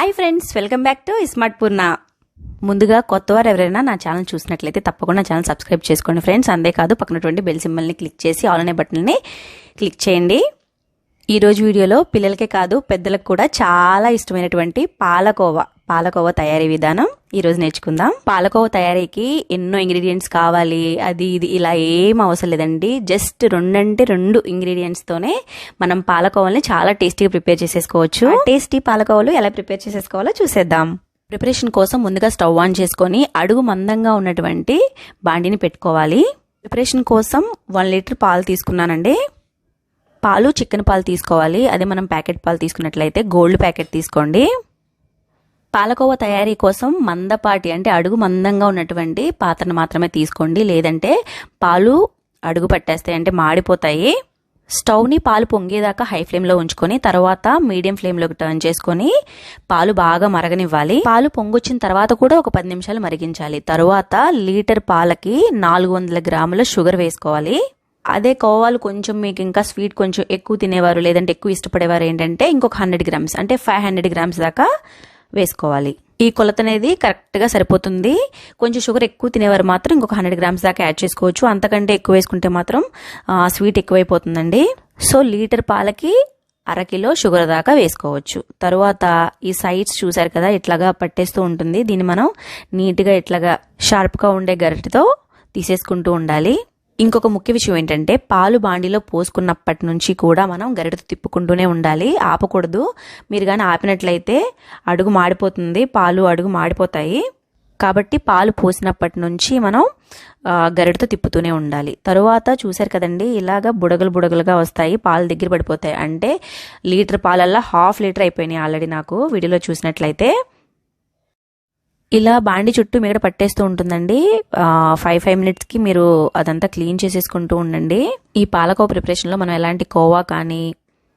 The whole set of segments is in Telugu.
Hi friends, welcome back to Smart Purna. ముందుగా కొత్తవారు ఎవరైనా నా ఛానల్ చూసినట్లయితే తప్పకుండా ఛానల్ సబ్స్క్రైబ్ చేసుకోండి ఫ్రెండ్స్. అంతేకాదు పక్కనటువంటి బెల్ సింబల్ని క్లిక్ చేసి ఆల్ అనే బటన్ని క్లిక్ చేయండి. ఈరోజు వీడియోలో పిల్లలకే కాదు పెద్దలకు కూడా చాలా ఇష్టమైనటువంటి పాలకోవా తయారీ విధానం ఈరోజు నేర్చుకుందాం. పాలకోవా తయారీకి ఎన్నో ఇంగ్రీడియంట్స్ కావాలి, అది ఇది ఇలా ఏం అవసరం లేదండి. జస్ట్ రెండు ఇంగ్రీడియంట్స్ తోనే మనం పాలకోవాల్ని చాలా టేస్టీగా ప్రిపేర్ చేసేసుకోవచ్చు. టేస్టీ పాలకోవాలు ఎలా ప్రిపేర్ చేసేసుకోవాలో చూసేద్దాం. ప్రిపరేషన్ కోసం ముందుగా స్టవ్ ఆన్ చేసుకొని అడుగు మందంగా ఉన్నటువంటి బాండిని పెట్టుకోవాలి. ప్రిపరేషన్ కోసం 1 లీటర్ పాలు తీసుకున్నానండి. పాలు చికెన్ పాలు తీసుకోవాలి. అదే మనం ప్యాకెట్ పాలు తీసుకున్నట్లయితే గోల్డ్ ప్యాకెట్ తీసుకోండి. పాలకోవా తయారీ కోసం మందపాటి అంటే అడుగు మందంగా ఉన్నటువంటి పాత్రను మాత్రమే తీసుకోండి, లేదంటే పాలు అడుగు పట్టేస్తాయి, అంటే మాడిపోతాయి. స్టవ్ని పాలు పొంగేదాకా హై ఫ్లేమ్లో ఉంచుకొని తర్వాత మీడియం ఫ్లేమ్లోకి టర్న్ చేసుకొని పాలు బాగా మరగనివ్వాలి. పాలు పొంగొచ్చిన తర్వాత కూడా ఒక 10 నిమిషాలు మరిగించాలి. తర్వాత లీటర్ పాలకి 400 గ్రాముల షుగర్ వేసుకోవాలి. అదే కోవాలు కొంచెం మీకు ఇంకా స్వీట్ కొంచెం ఎక్కువ తినేవారు, లేదంటే ఎక్కువ ఇష్టపడేవారు ఏంటంటే ఇంకొక 100 గ్రామ్స్ అంటే 500 గ్రామ్స్ దాకా వేసుకోవాలి. ఈ కొలత అనేది కరెక్ట్గా సరిపోతుంది. కొంచెం షుగర్ ఎక్కువ తినేవారు మాత్రం ఇంకొక 100 గ్రామ్స్ దాకా యాడ్ చేసుకోవచ్చు. అంతకంటే ఎక్కువ వేసుకుంటే మాత్రం స్వీట్ ఎక్కువైపోతుందండి. సో లీటర్ పాలకి 1/2 కిలో షుగర్ దాకా వేసుకోవచ్చు. తర్వాత ఈ సైడ్స్ చూసారు కదా, ఇట్లాగా పట్టేస్తూ ఉంటుంది. దీన్ని మనం నీట్గా ఇట్లాగా షార్ప్గా ఉండే గరిటెతో తీసేసుకుంటూ ఉండాలి. ఇంకొక ముఖ్య విషయం ఏంటంటే పాలు బాండిలో పోసుకున్నప్పటి నుంచి కూడా మనం గరిటెతో తిప్పుకుంటూనే ఉండాలి, ఆపకూడదు. మీరు కానీ ఆపినట్లయితే అడుగు మాడిపోతుంది, పాలు అడుగు మాడిపోతాయి. కాబట్టి పాలు పోసినప్పటి నుంచి మనం గరిటెతో తిప్పుతూనే ఉండాలి. తరువాత చూసారు కదండి, ఇలాగా బుడగలుగా వస్తాయి, పాలు దగ్గర పడిపోతాయి. అంటే లీటర్ పాలల్లా 1/2 లీటర్ అయిపోయినాయి ఆల్రెడీ నాకు వీడియోలో చూసినట్లయితే. ఇలా బాండి చుట్టూ మీగడ పట్టేస్తూ ఉంటుందండి. 5 మినిట్స్కి మీరు అదంతా క్లీన్ చేసేసుకుంటూ ఉండండి. ఈ పాలకోవా ప్రిపరేషన్లో మనం ఎలాంటి కోవా కానీ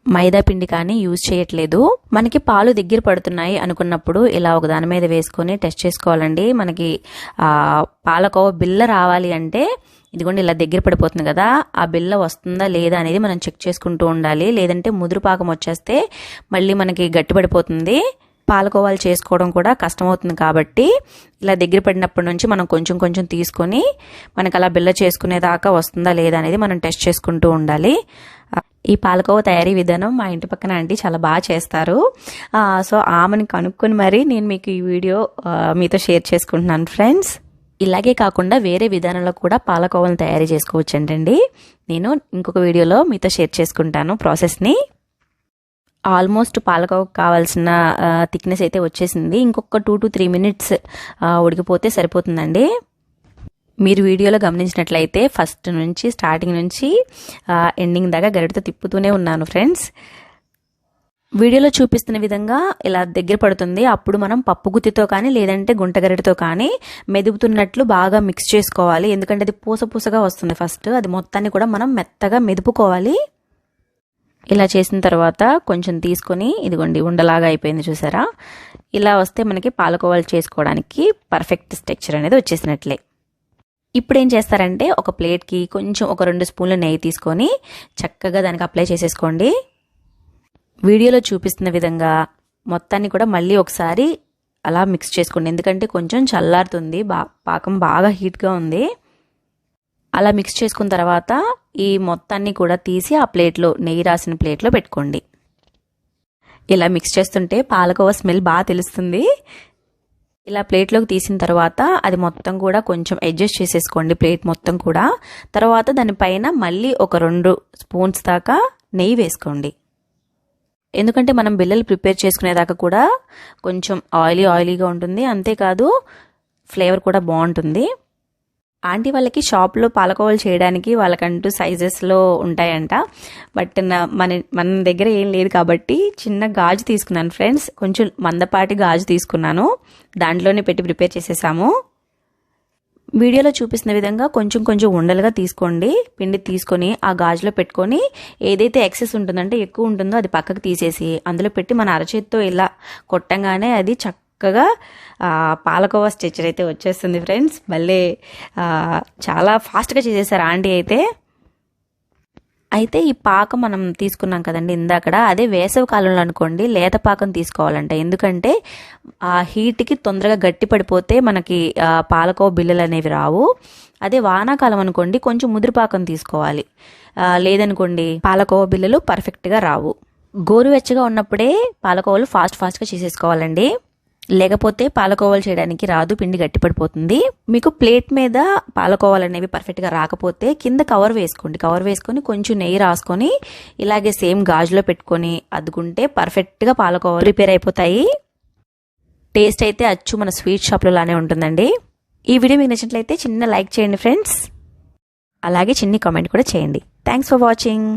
మైదా పిండి కానీ యూజ్ చేయట్లేదు. మనకి పాలు దగ్గర పడుతున్నాయి అనుకున్నప్పుడు ఇలా ఒక దాని మీద వేసుకొని టెస్ట్ చేసుకోవాలండి. మనకి పాలకోవా బిల్ల రావాలి అంటే ఇదిగోండి ఇలా దగ్గర పడిపోతుంది కదా, ఆ బిల్ల వస్తుందా లేదా అనేది మనం చెక్ చేసుకుంటూ ఉండాలి. లేదంటే ముదురు పాకం వచ్చేస్తే మళ్ళీ మనకి గట్టి పడిపోతుంది. పాలకోవాలు చేసుకోవడం కూడా కష్టమవుతుంది. కాబట్టి ఇలా దగ్గర పడినప్పటి నుంచి మనం కొంచెం తీసుకొని మనకు అలా బిల్ల చేసుకునేదాకా వస్తుందా లేదా అనేది మనం టెస్ట్ చేసుకుంటూ ఉండాలి. ఈ పాలకోవా తయారీ విధానం మా ఇంటి పక్కన ఆంటీ చాలా బాగా చేస్తారు. సో ఆమెను కనుక్కొని మరి నేను మీకు ఈ వీడియో మీతో షేర్ చేసుకుంటున్నాను ఫ్రెండ్స్. ఇలాగే కాకుండా వేరే విధానంలో కూడా పాలకోవాలను తయారీ చేసుకోవచ్చు అంటండి. నేను ఇంకొక వీడియోలో మీతో షేర్ చేసుకుంటాను ప్రాసెస్ని. ఆల్మోస్ట్ పాలకోవకు కావాల్సిన థిక్నెస్ అయితే వచ్చేసింది. ఇంకొక 2 to 3 మినిట్స్ ఉడికిపోతే సరిపోతుందండి. మీరు వీడియోలో గమనించినట్లయితే ఫస్ట్ నుంచి స్టార్టింగ్ నుంచి ఎండింగ్ దాకా గరిటెతో తిప్పుతూనే ఉన్నాను ఫ్రెండ్స్. వీడియోలో చూపిస్తున్న విధంగా ఇలా దగ్గర పడుతుంది. అప్పుడు మనం పప్పు గుత్తితో కానీ లేదంటే గుంట గరిటెతో కానీ మెదుపుతున్నట్లు బాగా మిక్స్ చేసుకోవాలి. ఎందుకంటే అది పూసగా వస్తుంది. ఫస్ట్ అది మొత్తాన్ని కూడా మనం మెత్తగా మెదుపుకోవాలి. ఇలా చేసిన తర్వాత కొంచెం తీసుకొని ఇదిగోండి ఉండలాగా అయిపోయింది చూసారా. ఇలా వస్తే మనకి పాలకోవాలు చేసుకోవడానికి పర్ఫెక్ట్ స్ట్రక్చర్ అనేది వచ్చేసినట్లే. ఇప్పుడు ఏం చేస్తారంటే ఒక ప్లేట్కి కొంచెం ఒక 2 స్పూన్ల నెయ్యి తీసుకొని చక్కగా దానికి అప్లై చేసేసుకోండి. వీడియోలో చూపిస్తున్న విధంగా మొత్తాన్ని కూడా మళ్ళీ ఒకసారి అలా మిక్స్ చేసుకోండి. ఎందుకంటే కొంచెం చల్లారుతుంది, పాకం బాగా హీట్గా ఉంది. అలా మిక్స్ చేసుకున్న తర్వాత ఈ మొత్తాన్ని కూడా తీసి ఆ ప్లేట్లో నెయ్యి రాసిన ప్లేట్లో పెట్టుకోండి. ఇలా మిక్స్ చేస్తుంటే పాలకోవా స్మెల్ బాగా తెలుస్తుంది. ఇలా ప్లేట్లోకి తీసిన తర్వాత అది మొత్తం కూడా కొంచెం అడ్జస్ట్ చేసేసుకోండి ప్లేట్ మొత్తం కూడా. తర్వాత దానిపైన మళ్ళీ ఒక 2 స్పూన్స్ దాకా నెయ్యి వేసుకోండి. ఎందుకంటే మనం బిళ్ళలు ప్రిపేర్ చేసుకునేదాకా కూడా కొంచెం ఆయిలీగా ఉంటుంది. అంతేకాదు ఫ్లేవర్ కూడా బాగుంటుంది. ఆంటీ వాళ్ళకి షాప్లో పాలకోవాలు చేయడానికి వాళ్ళకంటూ సైజెస్లో ఉంటాయంట. బట్ మన దగ్గర ఏం లేదు కాబట్టి చిన్న గాజు తీసుకున్నాను ఫ్రెండ్స్. కొంచెం మందపాటి గాజు తీసుకున్నాను, దాంట్లోనే పెట్టి ప్రిపేర్ చేసేసాము. వీడియోలో చూపిస్తున్న విధంగా కొంచెం ఉండలుగా తీసుకోండి. పిండి తీసుకొని ఆ గాజులో పెట్టుకొని ఏదైతే ఎక్సెస్ ఉంటుందంటే ఎక్కువ ఉంటుందో అది పక్కకు తీసేసి అందులో పెట్టి మన అరచేతితో ఇలా కొట్టంగానే అది చక్కగా పాలకోవా స్ట్రక్చర్ అయితే వచ్చేస్తుంది ఫ్రెండ్స్. భలే చాలా ఫాస్ట్గా చేసేసారు ఆంటీ అయితే. అయితే ఈ పాకం మనం తీసుకున్నాం కదండి ఇందాకడ, అదే వేసవి కాలంలో అనుకోండి లేత పాకం తీసుకోవాలంట. ఎందుకంటే ఆ హీట్కి తొందరగా గట్టి పడిపోతే మనకి పాలకోవ బిళ్ళలు అనేవి రావు. అదే వానాకాలం అనుకోండి కొంచెం ముదిరి పాకం తీసుకోవాలి. లేదనుకోండి పాలకోవ బిళ్ళలు పర్ఫెక్ట్గా రావు. గోరువెచ్చగా ఉన్నప్పుడే పాలకోవలు ఫాస్ట్గా చేసేసుకోవాలండి. లేకపోతే పాలకోవాలు చేయడానికి రాదు, పిండి గట్టిపడిపోతుంది. మీకు ప్లేట్ మీద పాలకోవాలు అనేవి పర్ఫెక్ట్గా రాకపోతే కింద కవర్ వేసుకోండి. కవర్ వేసుకొని కొంచెం నెయ్యి రాసుకొని ఇలాగే సేమ్ గాజులో పెట్టుకొని అద్దుకుంటే పర్ఫెక్ట్గా పాలకోవాలు ప్రిపేర్ అయిపోతాయి. టేస్ట్ అయితే అచ్చు మన స్వీట్ షాప్లో లానే ఉంటుందండి. ఈ వీడియో మీకు నచ్చినట్లయితే చిన్న లైక్ చేయండి ఫ్రెండ్స్, అలాగే చిన్న కామెంట్ కూడా చేయండి. Thanks for watching.